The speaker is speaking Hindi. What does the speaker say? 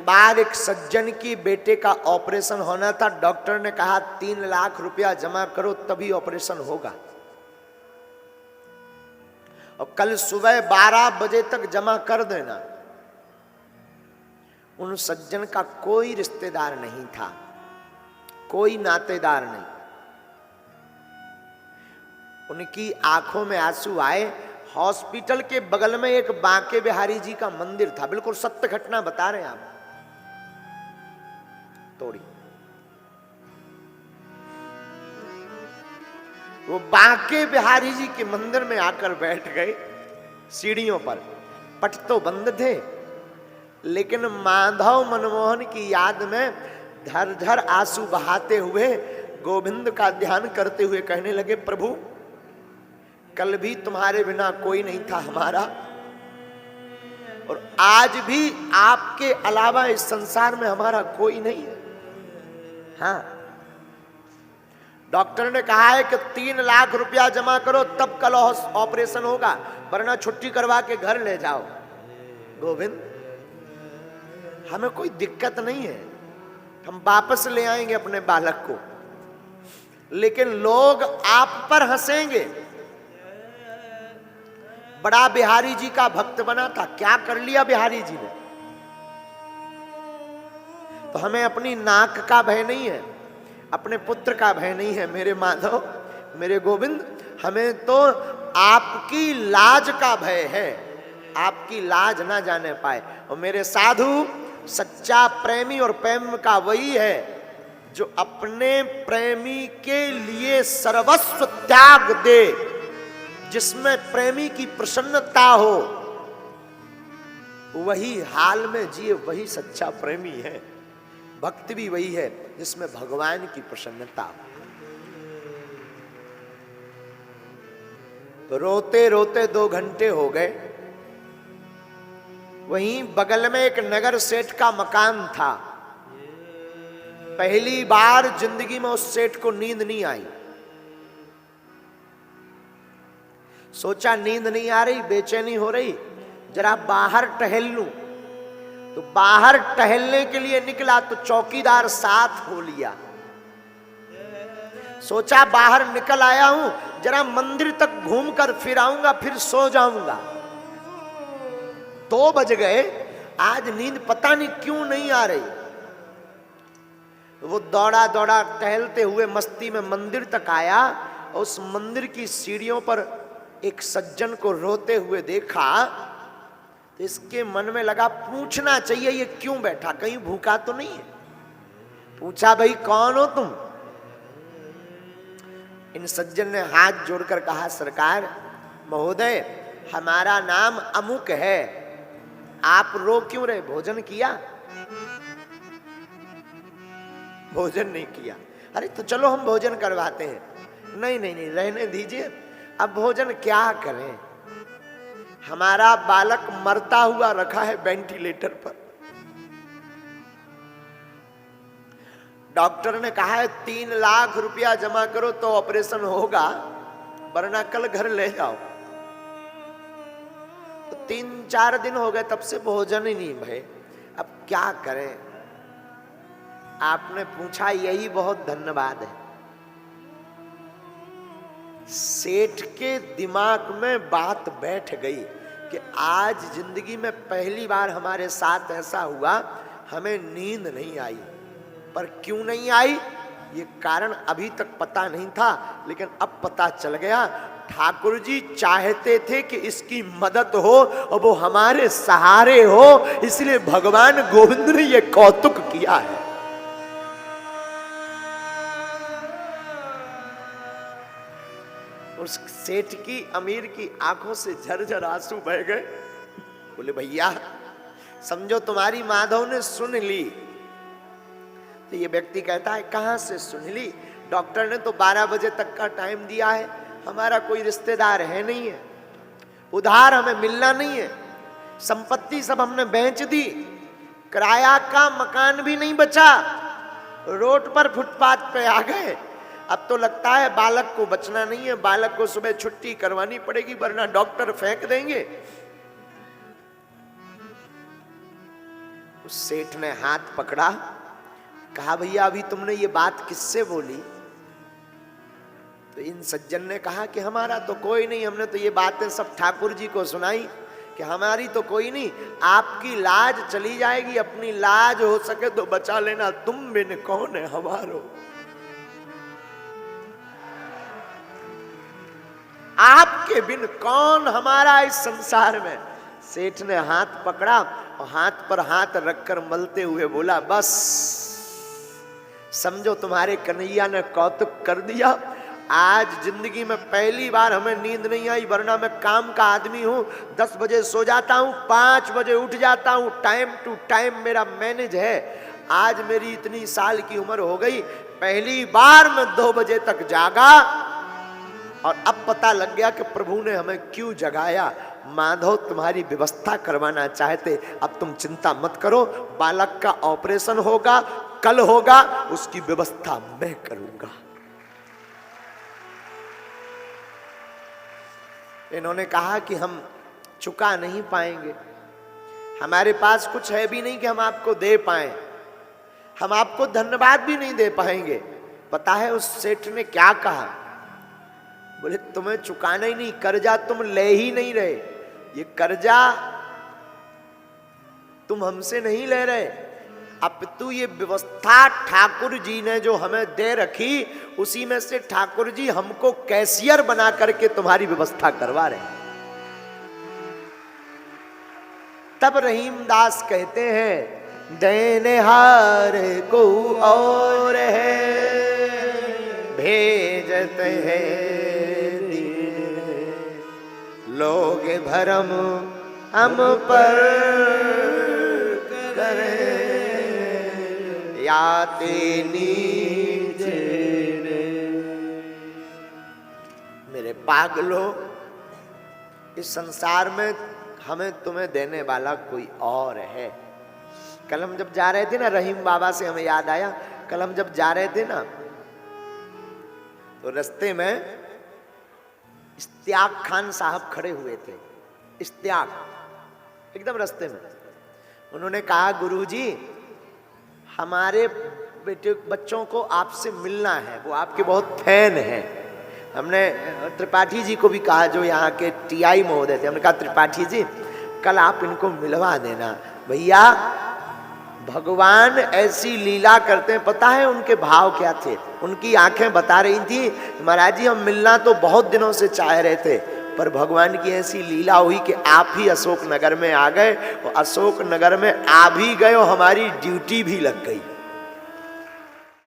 बार एक सज्जन की बेटे का ऑपरेशन होना था। डॉक्टर ने कहा 3 लाख रुपया जमा करो तभी ऑपरेशन होगा, और कल सुबह 12 बजे तक जमा कर देना। उन सज्जन का कोई रिश्तेदार नहीं था, कोई नातेदार नहीं। उनकी आंखों में आंसू आए। हॉस्पिटल के बगल में एक बांके बिहारी जी का मंदिर था, बिल्कुल सत्य घटना बता रहे हैं आप। तोड़ी वो बांके बिहारी जी के मंदिर में आकर बैठ गए सीढ़ियों पर। पट तो बंद थे, लेकिन माधव मनमोहन की याद में धर धर आंसू बहाते हुए गोविंद का ध्यान करते हुए कहने लगे, प्रभु कल भी तुम्हारे बिना कोई नहीं था हमारा, और आज भी आपके अलावा इस संसार में हमारा कोई नहीं है। हाँ, डॉक्टर ने कहा है कि 3 लाख रुपया जमा करो तब कल ऑपरेशन होगा, वरना छुट्टी करवा के घर ले जाओ। गोविंद हमें कोई दिक्कत नहीं है, हम वापस ले आएंगे अपने बालक को, लेकिन लोग आप पर हंसेंगे। बड़ा बिहारी जी का भक्त बना था, क्या कर लिया बिहारी जी ने? तो हमें अपनी नाक का भय नहीं है, अपने पुत्र का भय नहीं है मेरे माधव, मेरे गोविंद। हमें तो आपकी लाज का भय है, आपकी लाज ना जाने पाए। और मेरे साधु, सच्चा प्रेमी और प्रेम का वही है जो अपने प्रेमी के लिए सर्वस्व त्याग दे, जिसमें प्रेमी की प्रसन्नता हो, वही हाल में जिए, वही सच्चा प्रेमी है। भक्त भी वही है जिसमें भगवान की प्रसन्नता हो। तो रोते रोते 2 घंटे हो गए। वहीं बगल में एक नगर सेठ का मकान था। पहली बार जिंदगी में उस सेठ को नींद नहीं आई। सोचा नींद नहीं आ रही, बेचैनी हो रही, जरा बाहर टहल लूं। तो बाहर टहलने के लिए निकला तो चौकीदार साथ हो लिया। सोचा बाहर निकल आया हूं, जरा मंदिर तक घूमकर फिर आऊंगा, फिर सो जाऊंगा। 2 बज गए, आज नींद पता नहीं क्यों नहीं आ रही। वो दौड़ा दौड़ा टहलते हुए मस्ती में मंदिर तक आया। उस मंदिर की सीढ़ियों पर एक सज्जन को रोते हुए देखा तो इसके मन में लगा पूछना चाहिए ये क्यों बैठा, कहीं भूखा तो नहीं है। पूछा, भाई कौन हो तुम? इन सज्जन ने हाथ जोड़कर कहा, सरकार महोदय हमारा नाम अमुक है, आप रो क्यों रहे? भोजन किया? भोजन नहीं किया। अरे तो चलो हम भोजन करवाते हैं। नहीं नहीं नहीं, रहने दीजिए, अब भोजन क्या करें, हमारा बालक मरता हुआ रखा है वेंटिलेटर पर। डॉक्टर ने कहा है 3 लाख रुपया जमा करो तो ऑपरेशन होगा, वरना कल घर ले जाओ। तो 3-4 दिन हो गए तब से भोजन ही नहीं भय। अब क्या करें? आपने पूछा, यही बहुत धन्यवाद है। सेठ के दिमाग में बात बैठ गई कि आज जिंदगी में पहली बार हमारे साथ ऐसा हुआ, हमें नींद नहीं आई। पर क्यों नहीं आई ये कारण अभी तक पता नहीं था, लेकिन अब पता चल गया। ठाकुर जी चाहते थे कि इसकी मदद हो और वो हमारे सहारे हो, इसलिए भगवान गोविंद ने ये कौतुक किया है। उस सेठ की, अमीर की आंखों से झरझर आंसू बह गए। बोले, भैया समझो तुम्हारी माधव ने सुन ली। तो ये व्यक्ति कहता है, कहां से सुन ली? डॉक्टर ने तो 12 बजे तक का टाइम दिया है, हमारा कोई रिश्तेदार है नहीं है, उधार हमें मिलना नहीं है, संपत्ति सब हमने बेच दी, किराया का मकान भी नहीं बचा, रोड पर फुटपाथ पे आ गए। अब तो लगता है बालक को बचना नहीं है, बालक को सुबह छुट्टी करवानी पड़ेगी, वरना डॉक्टर फेंक देंगे। उस सेठ ने हाथ पकड़ा, कहा भैया अभी तुमने ये बात किससे बोली? तो इन सज्जन ने कहा कि हमारा तो कोई नहीं, हमने तो ये बातें सब ठाकुर जी को सुनाई कि हमारी तो कोई नहीं, आपकी लाज चली जाएगी, अपनी लाज हो सके तो बचा लेना, तुम बिन कौन है हमारो। आपके बिन कौन हमारा इस संसार में। सेठ ने हाथ पकड़ा और हाथ पर हाथ रखकर मलते हुए बोला, बस समझो तुम्हारे कन्हैया ने कौतुक कर दिया। आज जिंदगी में पहली बार हमें नींद नहीं आई, वरना मैं काम का आदमी हूं, 10 बजे सो जाता हूं, 5 बजे उठ जाता हूं, टाइम टू टाइम मेरा मैनेज है। आज मेरी इतनी साल की उम्र हो गई, पहली बार मैं 2 बजे तक जागा और अब पता लग गया कि प्रभु ने हमें क्यों जगाया। माधव तुम्हारी व्यवस्था करवाना चाहते, अब तुम चिंता मत करो, बालक का ऑपरेशन होगा, कल होगा, उसकी व्यवस्था मैं करूंगा। इन्होंने कहा कि हम चुका नहीं पाएंगे, हमारे पास कुछ है भी नहीं कि हम आपको दे पाएं, हम आपको धन्यवाद भी नहीं दे पाएंगे। पता है उस सेठ ने क्या कहा? बोले तुम्हें चुकाना ही नहीं, कर्जा तुम ले ही नहीं रहे, ये कर्जा तुम हमसे नहीं ले रहे, अपितु ये व्यवस्था ठाकुर जी ने जो हमें दे रखी, उसी में से ठाकुर जी हमको कैशियर बना करके तुम्हारी व्यवस्था करवा रहे। तब रहीमदास कहते हैं, देनहार को और है भेजत है लोग भरम हम पर करे याते नीचे। मेरे पागलों, इस संसार में हमें तुम्हें देने वाला कोई और है। कल हम जब जा रहे थे ना, रहीम बाबा से हमें याद आया, कल हम जब जा रहे थे ना तो रास्ते में इश्तियाक खान साहब खड़े हुए थे, इश्तियाक एकदम रास्ते में। उन्होंने कहा, गुरुजी हमारे बेटे बच्चों को आपसे मिलना है, वो आपके बहुत फैन हैं। हमने त्रिपाठी जी को भी कहा, जो यहाँ के टीआई महोदय थे, हमने कहा त्रिपाठी जी कल आप इनको मिलवा देना। भैया भगवान ऐसी लीला करते हैं, पता है उनके भाव क्या थे? उनकी आंखें बता रही थी, महाराज जी हम मिलना तो बहुत दिनों से चाह रहे थे, पर भगवान की ऐसी लीला हुई कि आप ही अशोक नगर में आ गए, और अशोक नगर में आ भी गए और हमारी ड्यूटी भी लग गई।